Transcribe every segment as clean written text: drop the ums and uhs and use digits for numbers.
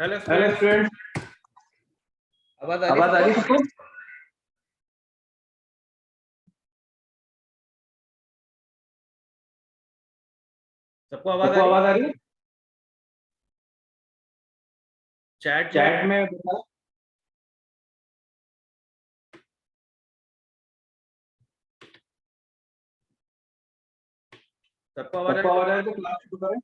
Hello student, आवाज आ रही सबको? सबको आवाज आ रही है? चैट में बताओ। सबको आवाज आ रही है तो क्लास शुरू करें।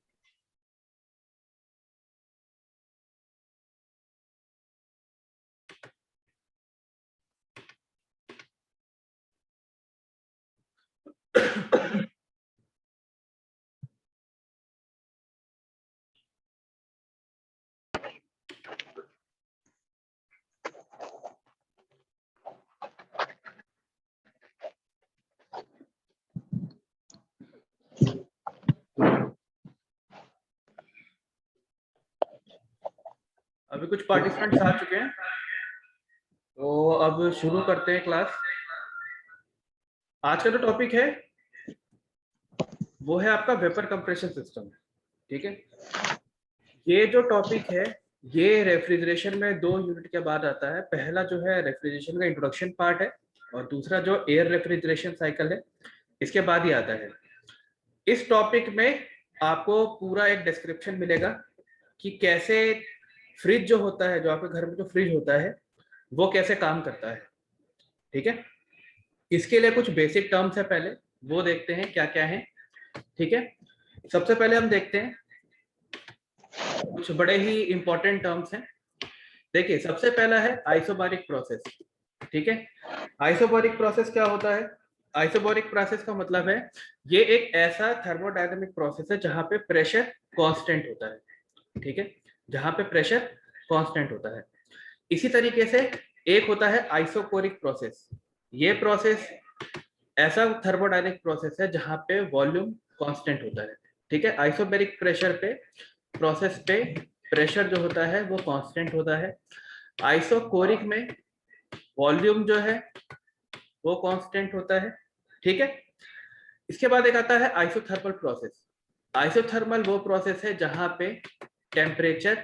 अभी कुछ पार्टिसिपेंट्स आ चुके हैं, तो अब शुरू करते हैं क्लास। आज का जो टॉपिक है वो है आपका वेपर कंप्रेशन सिस्टम। ठीक है, ये जो टॉपिक है ये रेफ्रिजरेशन में 2 यूनिट के बाद आता है। पहला जो है रेफ्रिजरेशन का इंट्रोडक्शन पार्ट है, और दूसरा जो एयर रेफ्रिजरेशन साइकिल है इसके बाद ही आता है। इस टॉपिक में आपको पूरा एक डिस्क्रिप्शन मिलेगा कि कैसे फ्रिज जो होता है, जो आपके घर में जो फ्रिज होता है वो कैसे काम करता है। ठीक है, इसके लिए कुछ बेसिक टर्म्स है, पहले वो देखते हैं क्या क्या है। ठीक है, सबसे पहले हम देखते हैं कुछ बड़े ही इंपॉर्टेंट टर्म्स हैं। देखिए, सबसे पहला है आइसोबारिक प्रोसेस। ठीक है, आइसोबारिक प्रोसेस क्या होता है? आइसोबारिक प्रोसेस का मतलब है ये एक ऐसा थर्मोडायनामिक प्रोसेस है जहां पे प्रेशर कांस्टेंट होता है। ठीक है, जहां पे प्रेशर कांस्टेंट होता है। इसी तरीके से एक होता है आइसोकोरिक प्रोसेस। ये प्रोसेस ऐसा थर्मोडायनामिक प्रोसेस है जहां पे वॉल्यूम कांस्टेंट होता है। ठीक है, आइसोबैरिक प्रेशर पे प्रोसेस पे प्रेशर जो होता है वो कांस्टेंट होता है। आइसोकोरिक में वॉल्यूम जो है वो कांस्टेंट होता है। ठीक है, इसके बाद एक आता है आइसोथर्मल प्रोसेस। आइसोथर्मल वो प्रोसेस है जहां पे टेम्परेचर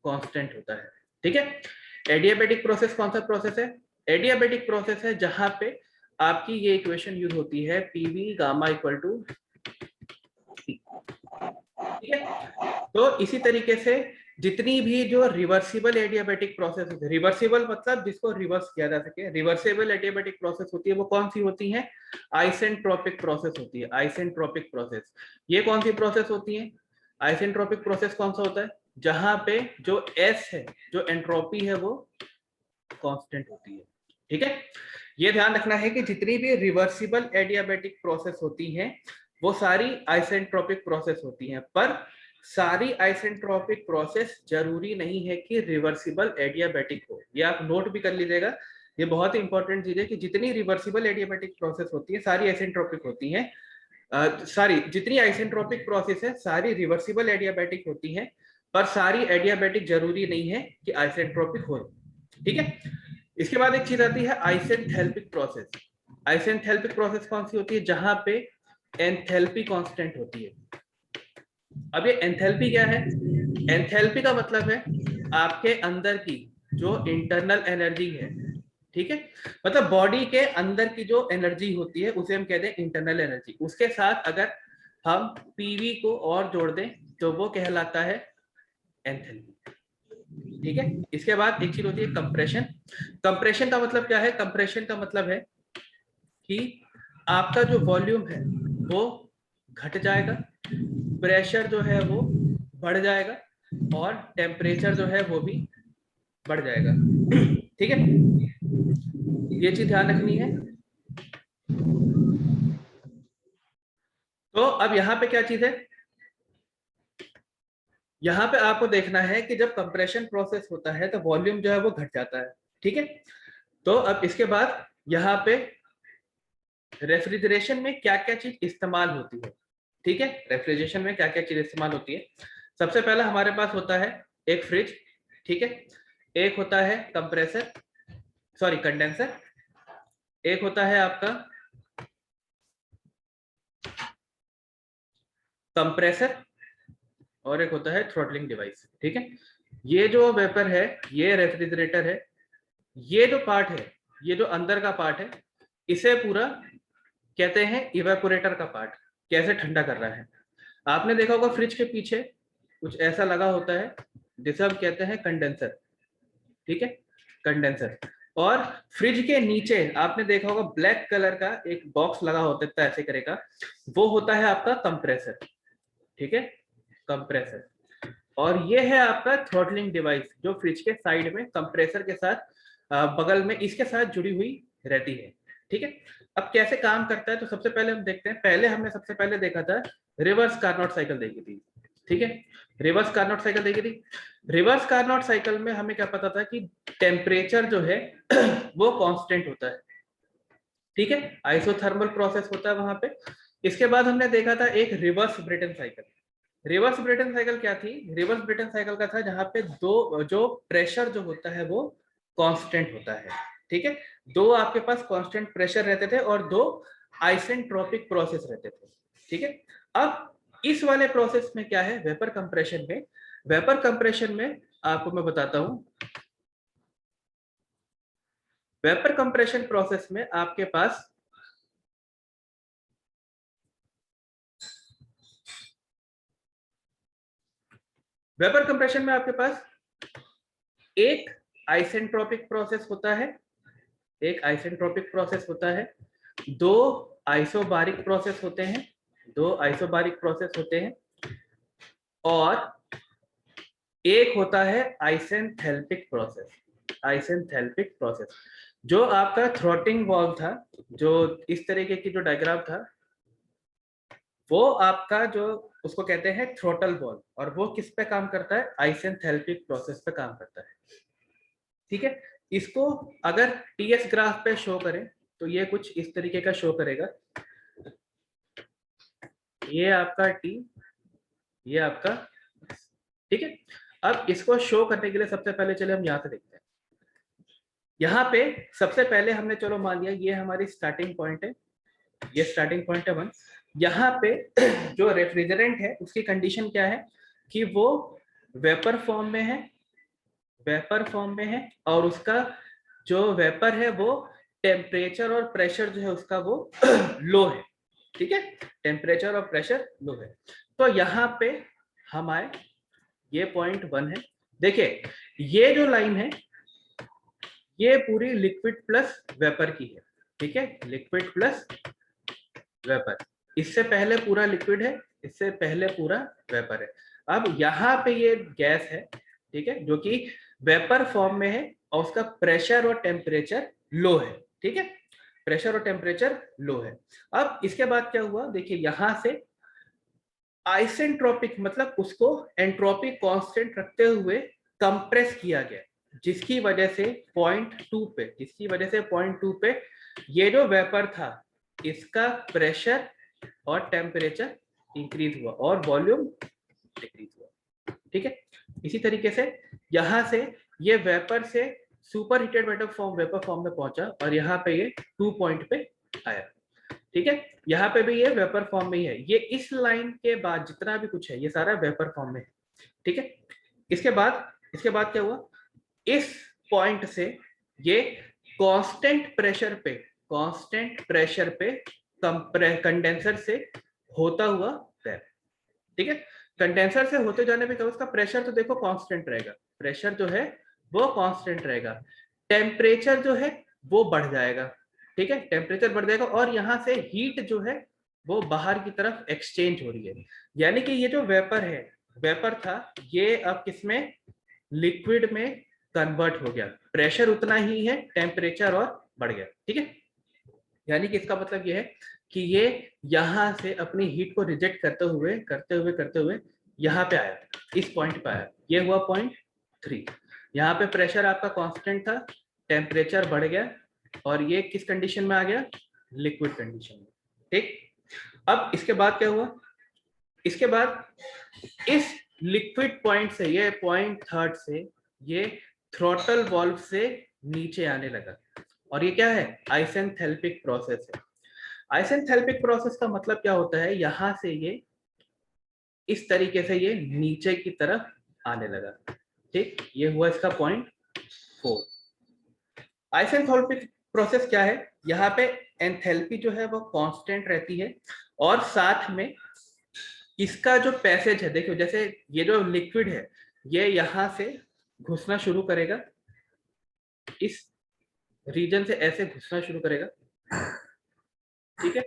कांस्टेंट होता है। ठीक है, एडियाबैटिक प्रोसेस कौन सा प्रोसेस है? एडियाबैटिक प्रोसेस है जहां पे आपकी ये इक्वेशन यूज होती है, पीवी गामा इक्वल टू सी। ठीक है, तो इसी तरीके से जितनी भी जो रिवर्सिबल एडियाबैटिक प्रोसेस होती है, रिवर्सिबल मतलब जिसको रिवर्स किया जा सके, रिवर्सिबल एडियाबैटिक प्रोसेस होती है वो कौन सी होती है? आइसेंट्रोपिक प्रोसेस होती है। आइसेंट्रोपिक प्रोसेस ये कौन सी प्रोसेस होती है? आइसेंट्रोपिक प्रोसेस कौन सा होता है? जहां पे जो एस है, जो एंट्रोपी है वो कांस्टेंट होती है। ठीक है, ये ध्यान रखना है कि जितनी भी रिवर्सिबल एडियाबैटिक प्रोसेस होती हैं वो सारी आइसेंट्रोपिक प्रोसेस होती हैं, पर सारी आइसेंट्रोपिक प्रोसेस जरूरी नहीं है कि रिवर्सिबल एडियाबैटिक हो। ये आप नोट भी कर लीजिएगा, ये बहुत ही इंपॉर्टेंट चीज है कि जितनी रिवर्सिबल एडियाबैटिक प्रोसेस होती है सारी आइसेंट्रोपिक होती हैं। सारी जितनी आइसेंट्रोपिक प्रोसेस है सारी रिवर्सिबल एडियाबैटिक होती हैं, पर सारी एडियाबैटिक जरूरी नहीं है कि आइसेंट्रोपिक हो। ठीक है, इसके बाद एक चीज आती है आइसेंथैल्पिक प्रोसेस। आइसेंथैल्पिक प्रोसेस कौन सी होती है? जहां पे एंथैल्पी कांस्टेंट होती है। अब ये एंथैल्पी क्या है? एंथैल्पी का मतलब है आपके अंदर की जो इंटरनल एनर्जी है। ठीक है, मतलब बॉडी के अंदर की जो एनर्जी होती है उसे हम कहते हैं इंटरनल एनर्जी। उसके साथ अगर हम पीवी को और जोड़ दें तो वो कहलाता है एंथैल्पी। ठीक है, इसके बाद एक चीज होती है कंप्रेशन। कंप्रेशन का मतलब क्या है? कंप्रेशन का मतलब है कि आपका जो वॉल्यूम है वो घट जाएगा, प्रेशर जो है वो बढ़ जाएगा, और टेम्परेचर जो है वो भी बढ़ जाएगा। ठीक है, ये चीज ध्यान रखनी है। तो अब यहाँ पे क्या चीज है? यहाँ पे आपको देखना है कि जब कंप्रेशन प्रोसेस होता है तो वॉल्यूम जो है वो घट जाता है, ठीक है। तो अब इसके बाद यहाँ पे रेफ्रिजरेशन में क्या क्या चीज इस्तेमाल होती है, ठीक है। रेफ्रिजरेशन में क्या क्या चीज इस्तेमाल होती है, सबसे पहला हमारे पास होता है एक फ्रिज, ठीक है। एक होता है कंप्रेसर, सॉरी कंडेंसर, एक होता है आपका कंप्रेसर, और एक होता है थ्रॉटलिंग डिवाइस, ठीक है। ये जो वेपर है, ये रेफ्रिजरेटर है, ये जो पार्ट है, ये जो अंदर का पार्ट है, इसे पूरा कहते हैं इवेपोरेटर का पार्ट, कैसे ठंडा कर रहा है। आपने देखा होगा फ्रिज के पीछे कुछ ऐसा लगा होता है जिसे हम कहते हैं कंडेंसर, ठीक है, कंडेंसर। और फ्रिज के नीचे आपने देखा होगा ब्लैक कलर का एक बॉक्स लगा होता है ऐसे करेगा, वो होता है आपका कंप्रेसर, ठीक है, कंप्रेसर। और ये है आपका थ्रॉटलिंग डिवाइस जो फ्रिज के साइड में कंप्रेसर के साथ बगल में इसके साथ जुड़ी हुई रहती है, ठीक है। अब कैसे काम करता है तो सबसे पहले हम देखते हैं, पहले हमने सबसे पहले देखा था रिवर्स कार्नोट साइकिल देखी थी, ठीक है, रिवर्स कार्नोट साइकिल देखी थी। रिवर्स कार्नोट साइकिल में हमें क्या पता था कि टेम्परेचर जो है वो कांस्टेंट होता है, ठीक है, आइसोथर्मल प्रोसेस होता है वहां पे। इसके बाद हमने देखा था एक reverse Brayton cycle. Reverse Brayton cycle क्या थी, रिवर्स ब्रेटन साइकिल का था जहां पे दो जो प्रेशर जो होता है वो कांस्टेंट होता है, ठीक है। दो आपके पास कांस्टेंट प्रेशर रहते थे और दो आइसेंट्रोपिक प्रोसेस रहते थे, ठीक है। अब इस वाले प्रोसेस में क्या है, वेपर कंप्रेशन में, वेपर कंप्रेशन में आपको मैं बताता हूं, वेपर कंप्रेशन प्रोसेस में आपके पास वेपर कंप्रेशन में आपके पास एक आइसेंट्रोपिक प्रोसेस होता है, एक आइसेंट्रोपिक प्रोसेस होता है, दो आइसोबारिक प्रोसेस होते हैं, दो आइसोबारिक प्रोसेस होते हैं, और एक होता है आइसेंथैल्पिक प्रोसेस, आइसेंथैल्पिक प्रोसेस। जो आपका थ्रॉटलिंग वाल्व था, जो इस तरीके की जो डायग्राम था, वो आपका जो उसको कहते हैं थ्रोटल वाल्व, और वो किस पे काम करता है, आइसेंथैल्पिक प्रोसेस पे काम करता है, ठीक है। इसको अगर टीएस ग्राफ पे शो करें तो ये कुछ इस तरीके का शो करेगा, ये आपका टी, ये आपका, ठीक है। अब इसको शो करने के लिए सबसे पहले चले हम यहां से देखते हैं। यहाँ पे सबसे पहले हमने चलो मान लिया ये हमारी स्टार्टिंग पॉइंट है, ये स्टार्टिंग पॉइंट है 1। यहाँ पे जो रेफ्रिजरेंट है उसकी कंडीशन क्या है कि वो वेपर फॉर्म में है, वेपर फॉर्म में है, और उसका जो वेपर है वो टेम्परेचर और प्रेशर जो है उसका वो लो है, ठीक है, टेम्परेचर और प्रेशर लो है। तो यहाँ पे हमारे ये पॉइंट 1 है। देखिए ये जो लाइन है ये पूरी लिक्विड प्लस वेपर की है, ठीक है, लिक्विड प्लस वेपर। इससे पहले पूरा लिक्विड है, इससे पहले पूरा वेपर है। अब यहाँ पे ये गैस है, ठीक है, जो कि वेपर फॉर्म में है और उसका प्रेशर और टेम्परेचर लो है, ठीक है, प्रेशर और टेम्परेचर लो है। अब इसके बाद क्या हुआ, देखिए यहां से आइसेंट्रोपिक मतलब उसको एंट्रोपी कांस्टेंट रखते हुए कंप्रेस किया गया, जिसकी वजह से पॉइंट 2 पे, जिसकी वजह से पॉइंट 2 पे ये जो वेपर था इसका प्रेशर और टेम्परेचर इंक्रीज हुआ और वॉल्यूम डिक्रीज हुआ, ठीक है। इसी तरीके से यहां से ये वेपर से सुपर हीटेड वेपर फॉर्म में पहुंचा और यहाँ पे ये 2 पॉइंट पे आया, ठीक है। यहाँ पे भी ये वेपर फॉर्म में ही है, ये इस लाइन के बाद जितना भी कुछ है ये सारा वेपर फॉर्म में है, ठीक है। इसके बाद क्या हुआ, इस पॉइंट से ये कांस्टेंट प्रेशर पे, कांस्टेंट प्रेशर पे कंडेंसर से होता हुआ गया, ठीक है। कंडेंसर से होते जाने पे क्या, उसका प्रेशर तो देखो कांस्टेंट रहेगा, प्रेशर जो है वो कांस्टेंट रहेगा, टेम्परेचर जो है वो बढ़ जाएगा, ठीक है, टेम्परेचर बढ़ जाएगा, और यहाँ से हीट जो है वो बाहर की तरफ एक्सचेंज हो रही है। यानी कि ये जो वेपर है, वेपर था ये अब किसमें, लिक्विड में कन्वर्ट हो गया, प्रेशर उतना ही है, टेम्परेचर और बढ़ गया, ठीक है। यानी कि इसका मतलब ये है कि ये यहां से अपनी हीट को रिजेक्ट करते हुए यहाँ पे आया, इस पॉइंट पे आया, ये हुआ पॉइंट 3। यहाँ पे प्रेशर आपका कांस्टेंट था, टेम्परेचर बढ़ गया और ये किस कंडीशन में आ गया, लिक्विड कंडीशन में। ठीक, अब इसके बाद क्या हुआ, इसके बाद इस लिक्विड पॉइंट से, ये पॉइंट 3 से ये थ्रॉटल वाल्व से नीचे आने लगा, और ये क्या है, आइसेंथेल्पिक प्रोसेस है। आइसेंथेल्पिक प्रोसेस का मतलब क्या होता है, यहां से ये इस तरीके से ये नीचे की तरफ आने लगा। ठीक, ये हुआ इसका पॉइंट 4। आइसेंथेल्पिक प्रोसेस क्या है, यहाँ पे एंथैल्पी जो है वो कांस्टेंट रहती है, और साथ में इसका जो पैसेज है, देखो जैसे ये जो लिक्विड है ये यहाँ से घुसना शुरू करेगा, इस रीजन से ऐसे घुसना शुरू करेगा। ठीक है,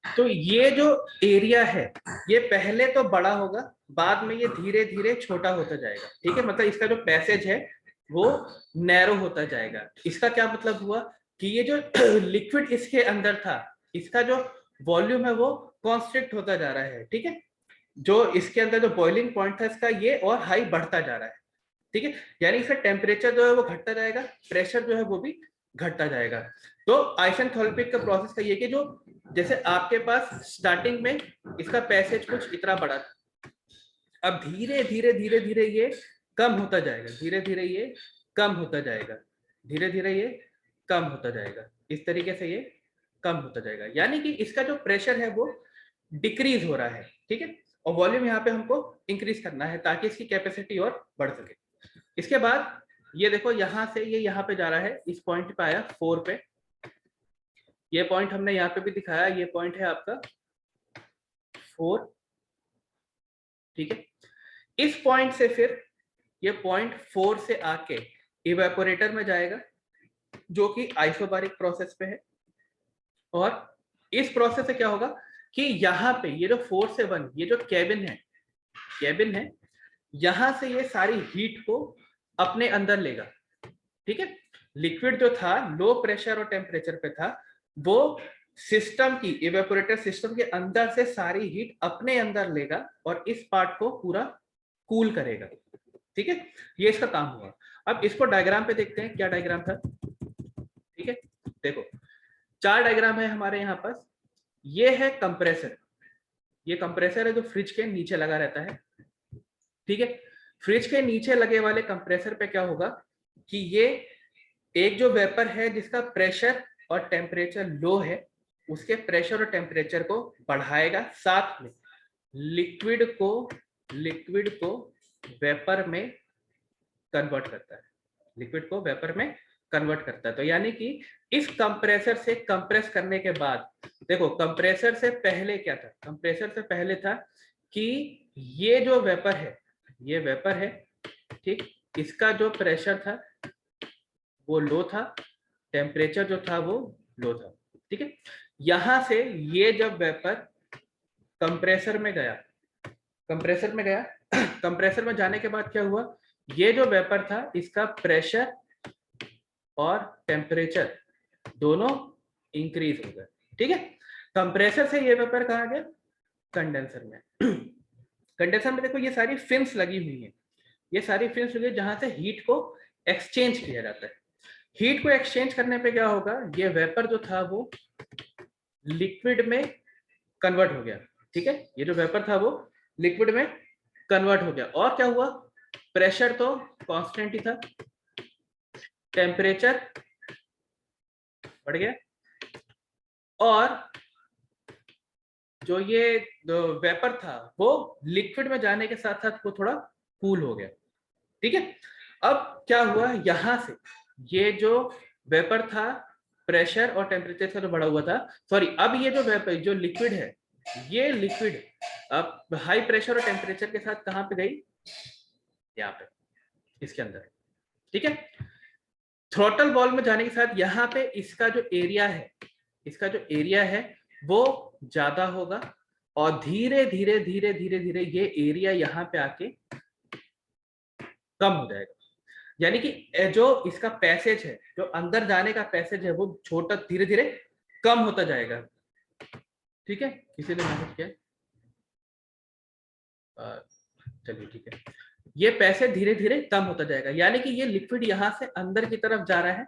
तो ये जो एरिया है ये पहले तो बड़ा होगा, बाद में ये धीरे धीरे छोटा होता जाएगा। ठीक है, मतलब इसका जो पैसेज है वो नैरो होता जाएगा। इसका क्या मतलब हुआ कि ये जो लिक्विड इसके अंदर था, इसका जो वॉल्यूम है वो कॉन्स्टेंट होता जा रहा है। ठीक है, जो इसके अंदर जो बॉइलिंग पॉइंट था इसका, ये और हाई बढ़ता जा रहा है। ठीक है, यानी इसका टेम्परेचर जो है वो घटता जाएगा, प्रेशर जो है वो भी घटता जाएगा। तो आइसेंथेल्पिक का प्रोसेस का ये कि जो जैसे आपके पास स्टार्टिंग में इसका पैसेज कुछ इतना बड़ा था, अब धीरे धीरे धीरे धीरे ये कम होता जाएगा, धीरे धीरे ये कम होता जाएगा, धीरे धीरे ये कम होता जाएगा, इस तरीके से ये कम होता जाएगा, यानी कि इसका जो प्रेशर है वो डिक्रीज हो रहा है। ठीक है, और वॉल्यूम यहाँ पे हमको इंक्रीज करना है ताकि इसकी कैपेसिटी और बढ़ सके। इसके बाद ये देखो यहाँ से ये यहाँ पे जा रहा है, इस पॉइंट पे आया 4 पे, ये पॉइंट हमने यहाँ पे भी दिखाया, ये पॉइंट है आपका 4। ठीक है, इस पॉइंट से फिर ये पॉइंट 4 से आके इवेपोरेटर में जाएगा जो कि आइसोबारिक प्रोसेस पे है, और इस प्रोसेस से क्या होगा कि यहाँ पे ये जो 4 से 1 ये जो केबिन है, यहां से ये सारी हीट को अपने अंदर लेगा। ठीक है, लिक्विड जो था लो प्रेशर और टेम्परेचर पे था, वो सिस्टम की, इवेपोरेटर सिस्टम के अंदर से सारी हीट अपने अंदर लेगा और इस पार्ट को पूरा कूल करेगा। ठीक है, ये इसका काम हुआ। अब इसको डायग्राम पे देखते हैं, क्या डायग्राम था। ठीक है, देखो 4 डायग्राम है हमारे यहाँ पास। ये है कंप्रेसर, ये कंप्रेसर है जो फ्रिज के नीचे लगा रहता है। ठीक है, फ्रिज के नीचे लगे वाले कंप्रेसर पे क्या होगा कि ये एक जो वेपर है जिसका प्रेशर और टेम्परेचर लो है, उसके प्रेशर और टेम्परेचर को बढ़ाएगा, साथ में लिक्विड को वेपर में कन्वर्ट करता है, लिक्विड को वेपर में कन्वर्ट करता है। तो यानी कि इस कंप्रेसर से कंप्रेस करने के बाद, देखो कंप्रेसर से पहले क्या था, कंप्रेसर से पहले था कि ये जो वेपर है, ये वेपर है। ठीक, इसका जो प्रेशर था वो लो था, टेम्परेचर जो था वो लो था। ठीक है, यहां से ये जब वेपर कंप्रेसर में गया, कंप्रेसर में जाने के बाद क्या हुआ, ये जो वेपर था इसका प्रेशर और टेम्परेचर दोनों इंक्रीज हो गए। ठीक है, कंप्रेसर से ये वेपर कहाँ गया, कंडेंसर में। कंडेंसर में देखो ये सारी फिन्स लगी हुई हैं, ये सारी फिन्स लगी जहां से हीट को एक्सचेंज किया जाता है। हीट को एक्सचेंज करने पे क्या होगा, ये वेपर जो था वो लिक्विड में कन्वर्ट हो गया। ठीक है, ये जो वेपर था वो लिक्विड में कन्वर्ट हो गया, और क्या हुआ, प्रेशर तो कांस्टेंट ही था, टेम्परेचर बढ़ गया, और जो ये वेपर था वो लिक्विड में जाने के साथ साथ वो थोड़ा कूल हो गया। ठीक है, अब क्या हुआ, यहां से ये जो वेपर था प्रेशर और टेम्परेचर से जो बढ़ा हुआ था, सॉरी, अब ये जो वेपर, जो लिक्विड है, ये लिक्विड अब हाई प्रेशर और टेम्परेचर के साथ कहां पे गई, यहाँ पे, इसके अंदर। ठीक है, थ्रॉटल वॉल्व में जाने के साथ यहाँ पे इसका जो एरिया है, इसका जो एरिया है वो ज्यादा होगा, और धीरे धीरे धीरे धीरे धीरे ये एरिया यहाँ पे आके कम हो जाएगा। यानी कि जो इसका पैसेज है, जो अंदर जाने का पैसेज है, वो छोटा धीरे धीरे कम होता जाएगा। ठीक है, किसी ने मैसेज किया। चलिए ठीक है, ये पैसे धीरे धीरे कम होता जाएगा, यानी कि ये लिक्विड यहाँ से अंदर की तरफ जा रहा है,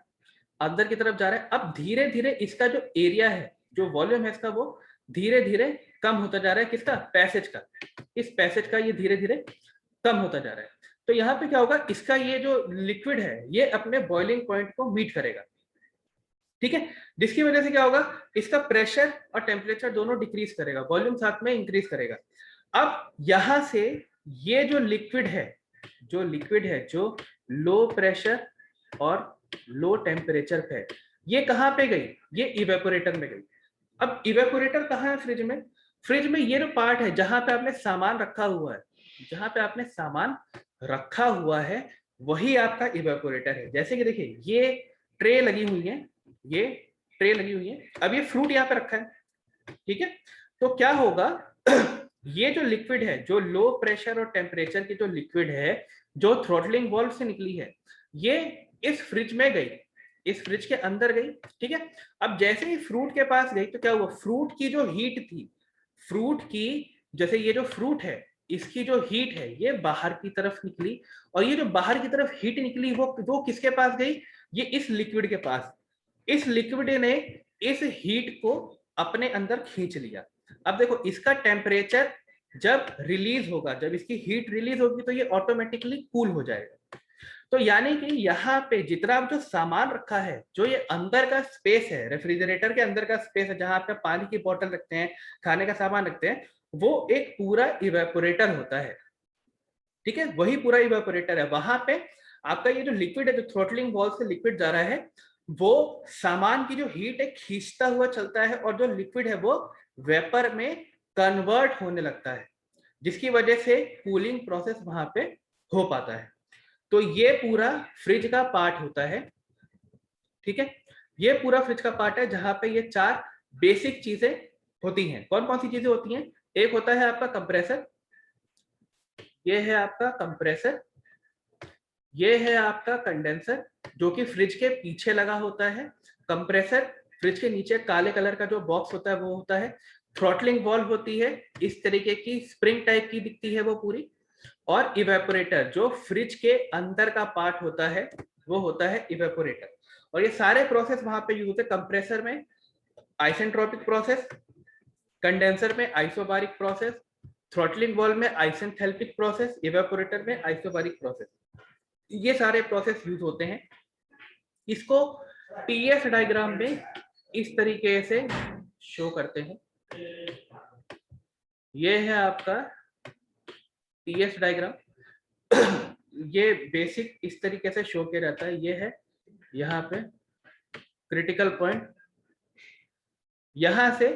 अंदर की तरफ जा रहा है। अब धीरे धीरे इसका जो एरिया है, जो वॉल्यूम है इसका, वो धीरे धीरे कम होता जा रहा है। किसका? पैसेज का। इस पैसेज का ये धीरे धीरे कम होता जा रहा है। तो यहाँ पे क्या होगा, इसका ये जो लिक्विड है ये अपने बॉइलिंग पॉइंट को मीट करेगा, ठीक है, जिसकी वजह से क्या होगा, इसका प्रेशर और टेम्परेचर दोनों डिक्रीज करेगा, वॉल्यूम साथ में इंक्रीज करेगा। अब यहां से ये जो लिक्विड है, जो लो प्रेशर और लो टेम्परेचर पे है, ये कहां पे गई, ये इवेपोरेटर में गई। अब इवेपोरेटर कहाँ है फ्रिज में? फ्रिज में ये जो पार्ट है जहां पे आपने सामान रखा हुआ है, जहां पे आपने सामान रखा हुआ है वही आपका इवेपोरेटर है। जैसे कि देखिए ये ट्रे लगी हुई है, ये ट्रे लगी हुई है, अब ये फ्रूट यहाँ पे रखा है, ठीक है। तो क्या होगा, ये जो लिक्विड है, जो लो प्रेशर और टेम्परेचर की जो लिक्विड है, जो थ्रॉटलिंग वाल्व से निकली है, ये इस फ्रिज में गई, इस फ्रिज के अंदर गई, ठीक है। अब जैसे ही फ्रूट के पास गई तो क्या हुआ, फ्रूट की जो हीट थी, फ्रूट की, जैसे ये जो फ्रूट है इसकी जो हीट है ये बाहर की तरफ निकली, और ये जो बाहर की तरफ हीट निकली वो किसके पास गई, ये इस लिक्विड के पास। इस लिक्विड ने इस हीट को अपने अंदर खींच लिया। अब देखो इसका टेम्परेचर जब रिलीज होगा, जब इसकी हीट रिलीज होगी तो ये ऑटोमेटिकली कूल हो जाएगा। तो यानी कि यहाँ पे जितना जो सामान रखा है, जो ये अंदर का स्पेस है, रेफ्रिजरेटर के अंदर का स्पेस है, जहां पे पानी की बोतल रखते हैं, खाने का सामान रखते हैं, वो एक पूरा इवेपोरेटर होता है, ठीक है, वही पूरा इवेपोरेटर है। वहां पे आपका ये जो लिक्विड है, जो थ्रॉटलिंग वॉल्व से लिक्विड जा रहा है, वो सामान की जो हीट है खींचता हुआ चलता है, और जो लिक्विड है वो वेपर में कन्वर्ट होने लगता है, जिसकी वजह से कूलिंग प्रोसेस वहां पे हो पाता है। तो ये पूरा फ्रिज का पार्ट होता है, ठीक है, ये पूरा फ्रिज का पार्ट है जहां पे ये चार बेसिक चीजें होती हैं। कौन कौन सी चीजें होती हैं? एक होता है आपका कंप्रेसर, ये है आपका कंप्रेसर, ये है आपका कंडेंसर जो कि फ्रिज के पीछे लगा होता है। कंप्रेसर, फ्रिज के नीचे काले कलर का जो बॉक्स होता है वो होता है। थ्रॉटलिंग वॉल्व होती है, इस तरीके की स्प्रिंग टाइप की दिखती है वो पूरी। और इवेपोरेटर जो फ्रिज के अंदर का पार्ट होता है वो होता है इवेपोरेटर। और ये सारे प्रोसेस वहां पे यूज होते हैं। कंप्रेसर में आइसेंट्रोपिक प्रोसेस, कंडेंसर में आइसोबारिक प्रोसेस, थ्रॉटलिंग वॉल्व में आइसेंथैल्पिक प्रोसेस, इवेपोरेटर में आइसोबारिक प्रोसेस। ये सारे प्रोसेस यूज होते हैं। इसको टीएस डायग्राम में इस तरीके से शो करते हैं। ये है आपका टीएस डायग्राम। ये बेसिक इस तरीके से शो किया जाता है। ये है यहाँ पे क्रिटिकल पॉइंट, यहां से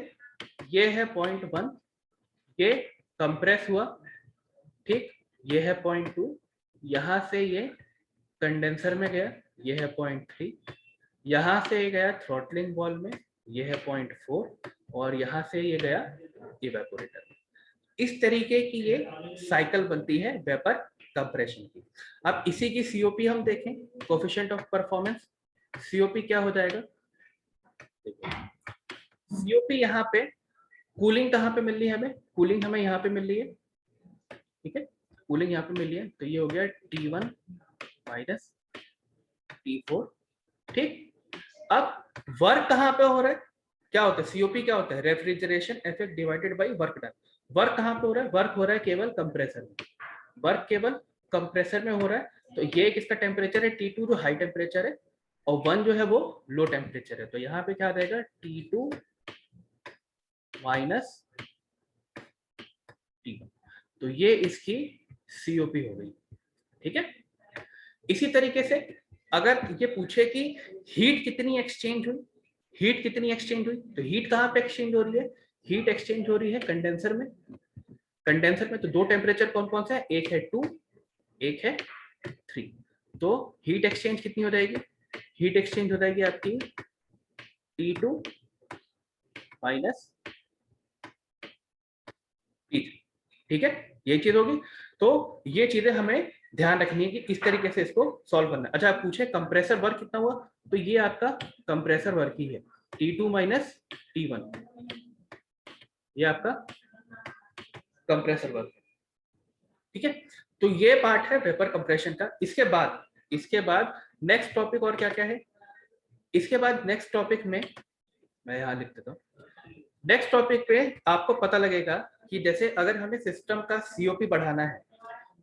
ये है पॉइंट 1, ये कंप्रेस हुआ, ठीक, ये है पॉइंट 2, यहां से ये कंडेंसर में गया, ये है पॉइंट 3, यहां से ये गया थ्रॉटलिंग वॉल्व में, ये है पॉइंट 4, और यहां से ये गया इवेपोरेटर। इस तरीके की ये साइकिल बनती है वेपर कंप्रेशन की। अब इसी की सीओपी हम देखें, कोएफिशिएंट ऑफ परफॉर्मेंस। सीओपी क्या हो जाएगा, सीओपी यहाँ पे कूलिंग कहाँ पे मिल रही है हमें, कूलिंग हमें यहाँ पे मिल रही है, ठीक है, कूलिंग यहाँ पे मिल रही है। तो ये हो गया T1 माइनस T4, ठीक। अब वर्क कहाँ पे हो रहा है, क्या होता है, सीओपी क्या होता है, refrigeration effect divided by work done. Work कहाँ पे हो रहा है, वर्क हो रहा है केवल कंप्रेसर में, वर्क केवल कंप्रेसर में हो रहा है। तो ये किसका टेम्परेचर है, T2 जो हाई टेम्परेचर है, और 1 जो है वो लो टेम्परेचर है। तो यहाँ पे क्या आ जाएगा, T2 माइनस T1। तो ये इसकी सीओपी हो गई, ठीक है। इसी तरीके से अगर ये पूछे कि हीट कितनी एक्सचेंज हुई, हीट कितनी एक्सचेंज हुई, तो हीट कहाँ पे एक्सचेंज हो रही है, हीट एक्सचेंज हो रही है कंडेंसर में। कंडेंसर में तो दो टेम्परेचर कौन कौन सा है, एक है 2, एक है 3। तो हीट एक्सचेंज कितनी हो जाएगी, हीट एक्सचेंज हो जाएगी आपकी T2 माइनस T3, ठीक है, ये चीज होगी। तो ये चीजें हमें ध्यान रखनी है कि किस तरीके से इसको सॉल्व करना है। अच्छा, आप पूछे कंप्रेसर वर्क कितना हुआ, तो ये आपका कंप्रेसर वर्क ही है, T2 माइनस T1, ये आपका कंप्रेसर वर्क है, ठीक है, तो ये पार्ट है वेपर कंप्रेशन का। इसके बाद नेक्स्ट टॉपिक और क्या क्या है, इसके बाद नेक्स्ट टॉपिक में मैं यहाँ लिख देता हूँ। नेक्स्ट टॉपिक पे आपको पता लगेगा कि जैसे अगर हमें सिस्टम का सीओपी बढ़ाना है,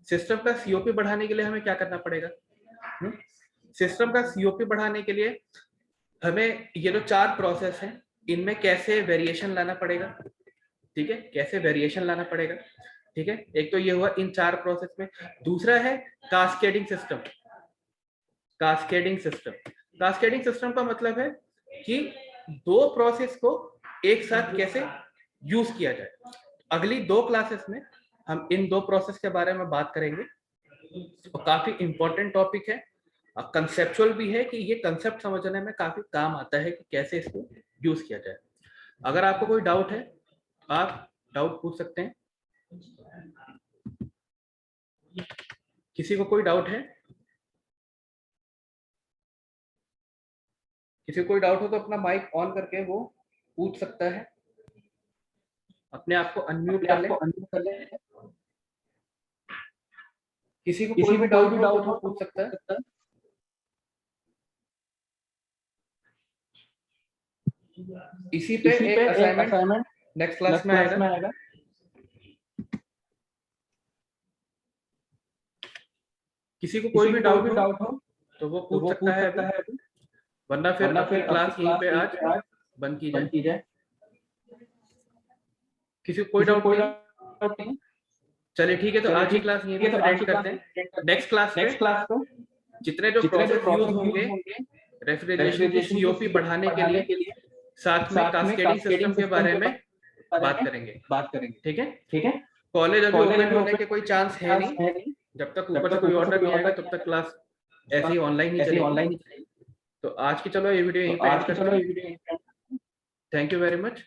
सिस्टम का सीओपी बढ़ाने के लिए हमें क्या करना पड़ेगा। सिस्टम का सीओपी बढ़ाने के लिए हमें ये जो 4 प्रोसेस हैं इनमें कैसे वेरिएशन लाना पड़ेगा, ठीक है, कैसे वेरिएशन लाना पड़ेगा, ठीक है। एक तो ये हुआ इन 4 प्रोसेस में। दूसरा है cascading system. Cascading system, cascading system का मतलब है कि 2 प्रोसेस को एक साथ कैसे यूज किया जाए। अगली 2 क्लासेस में हम इन 2 प्रोसेस के बारे में बात करेंगे। और काफी इंपॉर्टेंट टॉपिक है, कंसेप्चुअल भी है कि ये कंसेप्ट समझने में काफी काम आता है कि कैसे इसको यूज किया जाए। अगर आपको कोई डाउट है आप डाउट पूछ सकते हैं। किसी को कोई डाउट है, किसी को कोई डाउट हो तो अपना माइक ऑन करके वो पूछ सकता है, अपने आप को अनम्यूट कर ले। किसी को कोई भी डाउट हो तो वो पूछ सकता है। इसी पे एक असाइनमेंट नेक्स्ट क्लास में आएगा। किसी को कोई भी डाउट हो तो वो पूछ सकता है अभी, वरना फिर अपनी क्लास यहीं पे आज बंद की जाए। किसी को कोई डाउट नहीं, चलिए ठीक है, तो आज की क्लास यहीं पे एंड करते हैं। नेक्स्ट क्लास पे जितने जो प्रोसेस यूज होंगे रेफ्रिजरेशन की सीओपी बढ़ाने के लिए, साथ में कास्केडिंग सिस्टम के बारे में बात करेंगे, ठीक है। कॉलेज अभी ओपन होने के कोई चांस है नहीं, जब तक ऊपर से कोई ऑर्डर नहीं आएगा तब तक क्लास ऐसे ही ऑनलाइन ही चलेगी। तो आज की चलो ये वीडियो यहीं पे एंड करते हैं। Thank you very much.